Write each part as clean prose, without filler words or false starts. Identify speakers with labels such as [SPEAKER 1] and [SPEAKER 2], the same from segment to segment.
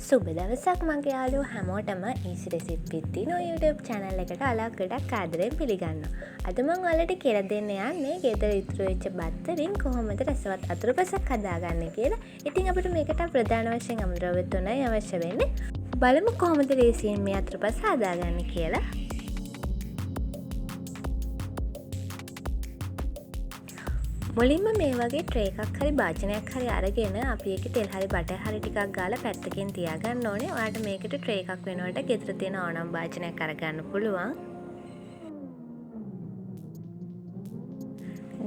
[SPEAKER 1] සුබ දවසක් මගේ යාළුවෝ හැමෝටම easy recipe with no YouTube channel එකට අලක් ගොඩක් ආදරෙන් පිළිගන්නවා. අද මම ඔයාලට කියලා දෙන්න යන්නේ ගෙදර ඉතුරු වෙච්ච බත් වලින් කොහොමද රසවත් අතුරුපසක් හදාගන්නේ කියලා. ඉතින් අපිට මේකට ප්‍රධාන වශයෙන් අමුද්‍රව්‍ය තුනයි අවශ්‍ය වෙන්නේ. බලමු කොහොමද ලේසියෙන් මේ අතුරුපස හදාගන්නේ කියලා. මුලින්ම මේ වගේ ට්‍රේ එකක් හරි භාජනයක් හරි අරගෙන අපි ඒකේ තෙල් හරි බටර් හරි ටිකක් ගාලා පැත්තකින් තියාගන්න ඕනේ. ඔයාලට මේකට ට්‍රේ එකක් වෙනකොට ගෙදර තියෙන ඕනම භාජනයක් අරගන්න පුළුවන්.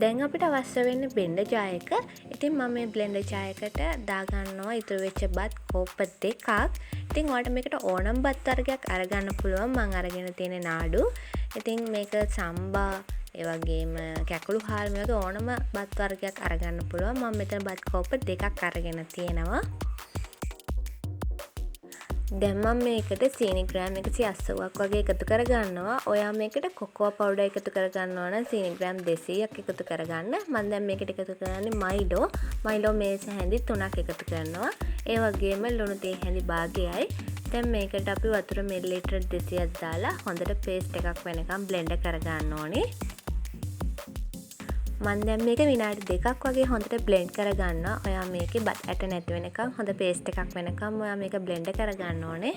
[SPEAKER 1] දැන් අපිට අවශ්‍ය වෙන්නේ බ්ලෙන්ඩර් ජාර් එක. ඉතින් මම මේ බ්ලෙන්ඩර් ජාර් එකට දාගන්නවා ඉතුරු වෙච්ච බත් කෝප්ප දෙකක්. ඉතින් ඔයාලට මේකට ඕනම බත් වර්ගයක් අරගන්න පුළුවන්. මම අරගෙන තියෙන නාඩු. ඉතින් මේක සම්බා ඒ වගේම කැකුළු හාල් මේ වගේ ඕනම බත් වර්ගයක් අරගන්න පුළුවන්. මම මෙතන බත් කෝප්ප දෙකක් අරගෙන තියෙනවා. දැන් මම මේකට සීනි ග්‍රෑම් 180ක් වගේ එකතු කරගන්නවා. ඔයා මේකට කොකෝ පවුඩර් එකතු කරගන්නවා නම් සීනි ග්‍රෑම් 200ක් එකතු කරගන්න. මම දැන් මේකට එකතු කරන්නේ මයිලෝ මේස හැඳි 3ක් එකතු කරනවා. ඒ වගේම ලුණු තේ හැඳි භාගයයි. දැන් මේකට අපි වතුර මිලිලීටර් 200ක් දාලා හොඳට පේස්ට් එකක් වෙනකම් බ්ලෙන්ඩ් කරගන්න ඕනේ. මම දැන් මේක විනාඩි 2ක් වගේ හොඳට බ්ලෙන්ඩ් කරගන්නවා. ඔයා මේකේ බත් ඇට නැති වෙනකම් හොඳ පේස්ට් එකක් වෙනකම් ඔයා මේක බ්ලෙන්ඩ් කරගන්න ඕනේ.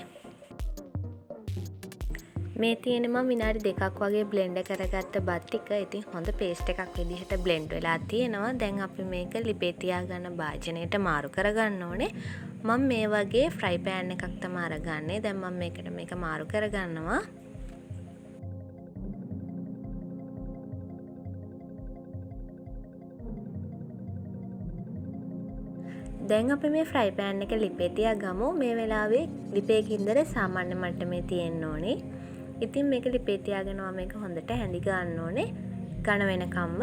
[SPEAKER 1] මේ තියෙන මම විනාඩි 2ක් වගේ බ්ලෙන්ඩ් කරගත්ත බත් ටික ඉතින් හොඳ පේස්ට් එකක් විදිහට බ්ලෙන්ඩ් වෙලා තියෙනවා. දැන් අපි මේක ලිපේ තියාගන්න භාජනයට මාරු කරගන්න ඕනේ. මම මේ වගේ ෆ්‍රයි පෑන් එකක් තමයි අරගන්නේ. දැන් මම මේකට මේක මාරු කරගන්නවා. දැන් අපි මේ ෆ්‍රයි පෑන් එක ලිපේ තියාගමු. මේ වෙලාවේ ලිපේ ගින්දර සාමාන්‍ය මට්ටමේ තියෙන්න ඕනේ. ඉතින් මේක ලිපේ තියාගෙනවා මේක හොඳට හැඳි ගන්න ඕනේ. ඝන වෙනකම්ම.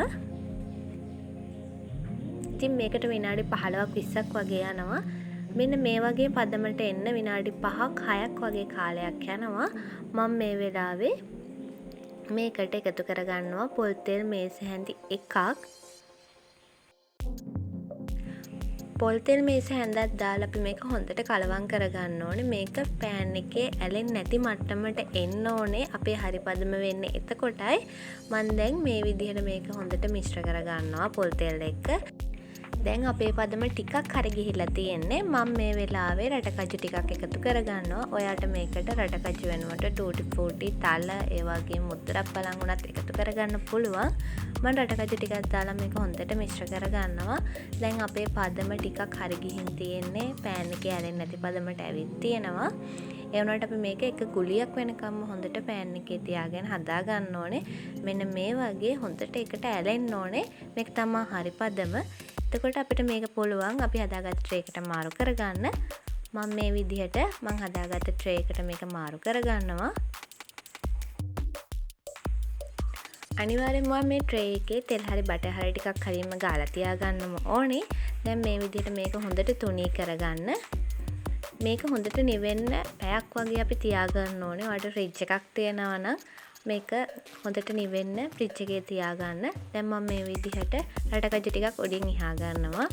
[SPEAKER 1] ඉතින් මේකට විනාඩි 15ක් 20ක් වගේ යනවා. මෙන්න මේ වගේ පදමට එන්න විනාඩි 5ක් 6ක් වගේ කාලයක් යනවා. මම මේ වෙලාවේ මේකට එකතු කරගන්නවා පොල් තෙල් මේස හැඳි එකක්. පොල් තෙල් මේස හැන්දක් දාලා අපි මේක හොඳට කලවම් කරගන්න ඕනේ. මේක පෑන් එකේ ඇලෙන්නේ නැති මට්ටමට එන්න ඕනේ. අපේ හරි පදම වෙන්නේ එතකොටයි. මම දැන් මේ විදිහට මේක හොඳට මිශ්‍ර කරගන්නවා පොල් තෙල් එක්ක. දැන් අපේ පදම ටිකක් හරි ගිහිල්ලා තියෙන්නේ. මම මේ වෙලාවේ රටකජු ටිකක් එකතු කරගන්නවා. ඔයාට මේකට රටකජු වෙනුවට ටූටි ෆෘටි, තල, ඒ වගේ මුද්දරක් බලන් උනත් එකතු කරගන්න පුළුවන්. මම රටකජු ටිකක් දාලා මේක හොඳට මිශ්‍ර කරගන්නවා. දැන් අපේ පදම ටිකක් හරි ගිහින් තියෙන්නේ. පෑන් එකේ ඇලෙන්නේ නැති පදමට ඇවිත් තියෙනවා. ඒ වුණාට අපි මේක එක ගුලියක් වෙනකම්ම හොඳට පෑන් එකේ තියාගෙන හදා ගන්න ඕනේ. මෙන්න මේ වගේ හොඳට එකට ඇලෙන්න ඕනේ. මේක තමයි හරි පදම. එතකොට අපිට මේක පුළුවන් අපි හදාගත්ත ට්‍රේ එකට මාරු කරගන්න. මම මේ විදිහට මම හදාගත්ත ට්‍රේ එකට මේක මාරු කරගන්නවා. අනිවාර්යෙන්ම මේ ට්‍රේ එකේ තෙල් හරි බටර් හරි ටිකක් හරිම ගාලා තියාගන්නම ඕනේ. දැන් මේ විදිහට මේක හොඳට තුනී කරගන්න. මේක හොඳට නිවෙන්න පැයක් වගේ අපි තියාගන්න ඕනේ. ඔයාලට ෆ්‍රිජ් එකක් තියෙනවා නම් මේක හොඳට නිවෙන්න ෆ්‍රිජ් එකේ තියාගන්න. දැන් මම මේ විදිහට රටකජු ටිකක් උඩින් ඉහා ගන්නවා.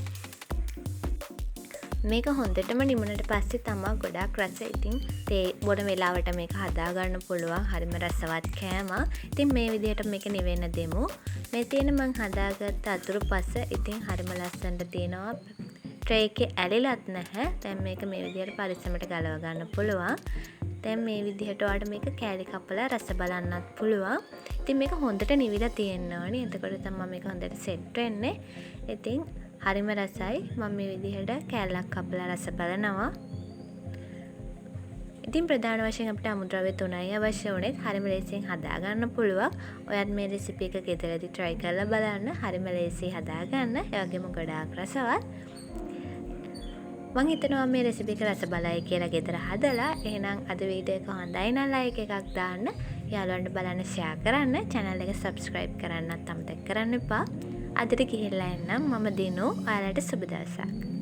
[SPEAKER 1] මේක හොඳටම නිමුණට පස්සේ තමයි ගොඩාක් රස. ඉතින් තේ බොන වෙලාවට මේක හදා ගන්න පුළුවන්. හරිම රසවත් කෑම. ඉතින් මේ විදිහට මේක නිවෙන්න දෙමු. මේ තියෙන මම හදාගත්ත අතුරුපස ඉතින් හරිම ලස්සනට තියෙනවා. ට්‍රේ එකේ ඇලිලත් නැහැ. දැන් මේක මේ විදිහට පරිස්සමට ගලව ගන්න පුළුවන්. දැන් මේ විදිහට ඔයාලට මේක කෑලි කපලා රස බලන්නත් පුළුවන්. ඉතින් මේක හොඳට නිවිලා තියෙන්න ඕනේ. එතකොට තමයි මේක හොඳට සෙට් වෙන්නේ. ඉතින් හරිම රසයි. මම මේ විදිහට කෑල්ලක් කපලා රස බලනවා. ඉතින් ප්‍රධාන වශයෙන් අපිට අමුද්‍රව්‍ය 3යි අවශ්‍ය වුනේ. හරිම ලේසියෙන් හදා ගන්න පුළුවන්. ඔයත් මේ රෙසිපි එක ගෙදරදී try කරලා බලන්න. හරිම ලේසියි හදා ගන්න. ඒ වගේම ගොඩාක් රසවත්. මං හිතනවා මේ රෙසිපි එක රස බලයි කියලා ගෙදර හදලා. එහෙනම් අද වීඩියෝ එක හොඳයි නම් ලයික් එකක් දාන්න. යාළුවන්ට බලන්න ෂෙයා කරන්න. channel එක subscribe කරන්නත් අමතක කරන්න එපා. අදට ගිහිල්ලා එන්නම්. මම දිනු. ඔයාලට සුබ දවසක්.